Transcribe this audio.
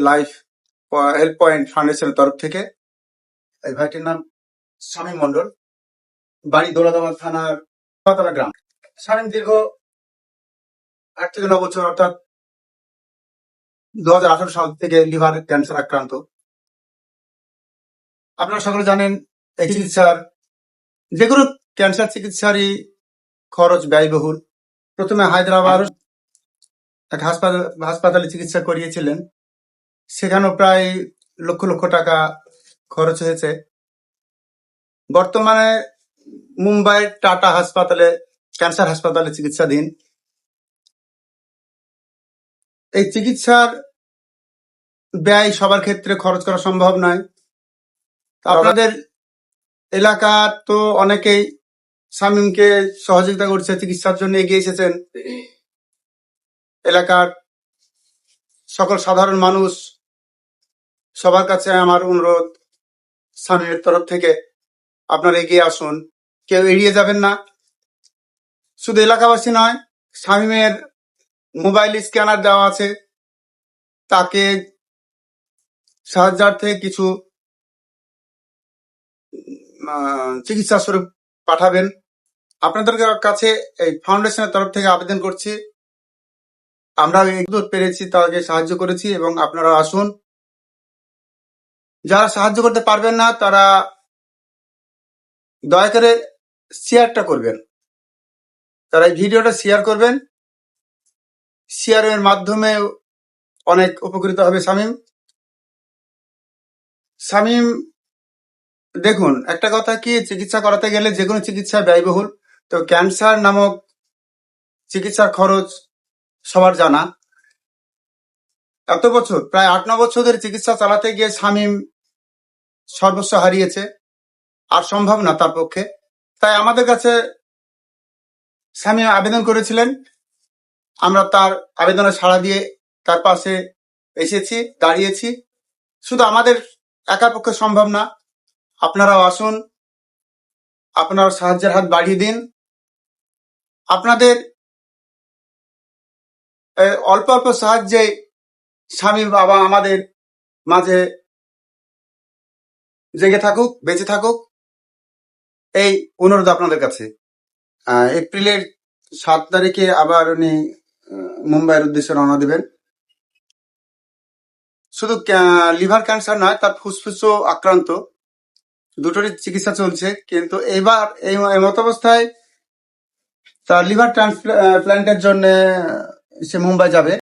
Life help point ফাউন্ডেশনের তরফ থেকে এই ভাইটির নাম শামীম মন্ডল, বাড়ি দৌলতাবাদ থানার পাতলা গ্রাম। শামীম দীর্ঘ 8 থেকে 9 বছর অর্থাৎ 2018 সাল থেকে লিভার ক্যান্সার আক্রান্ত। আপনারা সকলে জানেন এই চিকিৎসার যে কোনো ক্যান্সার চিকিৎসারই খরচ ব্যয়বহুল। প্রথমে হায়দ্রাবাদ এক হাসপাতালে চিকিৎসা করিয়েছিলেন, সেখানেও প্রায় লক্ষ লক্ষ টাকা খরচ হয়েছে। বর্তমানে মুম্বাইয়ের টাটা হাসপাতালে ক্যান্সার হাসপাতালে চিকিৎসাধীন। এই চিকিৎসার ব্যয় সবার ক্ষেত্রে খরচ করা সম্ভব নয়। আপনাদের এলাকার তো অনেকেই শামীমকে সহযোগিতা করছে, চিকিৎসার জন্য এগিয়ে এসেছেন। এলাকার সকল সাধারণ মানুষ সবার কাছে আমার অনুরোধ, শামীমের তরফ থেকে আপনারা এগিয়ে আসুন, কেউ এড়িয়ে যাবেন না। শুধু এলাকাবাসী নয়, শামীমের মোবাইল স্ক্যানার দেওয়া আছে, তাকে সাহায্যার্থে কিছু চিকিৎসা স্বরূপ পাঠাবেন। আপনাদের কাছে এই ফাউন্ডেশনের তরফ থেকে আবেদন করছি, আমরা একদূর পেরেছি তাকে সাহায্য করেছি এবং আপনারা আসুন। যারা সাহায্য করতে পারবেন না তারা দয়া করে শেয়ারটা করবেন, তারা এই ভিডিওটা শেয়ার করবেন। শেয়ারের মাধ্যমে অনেক উপকৃত হবে শামীম। দেখুন, একটা কথা কি, চিকিৎসা করাতে গেলে যে কোনো চিকিৎসা ব্যয়বহুল। তো ক্যান্সার নামক চিকিৎসার খরচ সবার জানা। এত বছর, প্রায় 8-9 বছর ধরে চিকিৎসা চালাতে গিয়ে শামীম সর্বস্ব হারিয়েছে, আর সম্ভব না তার পক্ষে। তাই আমাদের কাছে শামীম আবেদন করেছিলেন, আমরা তার আবেদনে সাড়া দিয়ে তার পাশে এসেছি, দাঁড়িয়েছি। শুধু আমাদের একার পক্ষে সম্ভব না, আপনারাও আসুন, আপনারা সাহায্যের হাত বাড়িয়ে দিন। আপনাদের অল্প অল্প সাহায্যে শামীম বাবা আমাদের মাঝে জেগে থাকুক, বেঁচে থাকুক, এই অনুরোধ আপনাদের কাছে। এপ্রিলের 7 তারিখে আবার উনি মুম্বাইয়ের উদ্দেশ্যে রওনা দেবেন। শুধু লিভার ক্যান্সার নয়, তার ফুসফুসও আক্রান্ত, দুটোরই চিকিৎসা চলছে। কিন্তু এবার এই মত অবস্থায় তার লিভার ট্রান্সপ্ল্যান্টের জন্য সে মুম্বাই যাবে।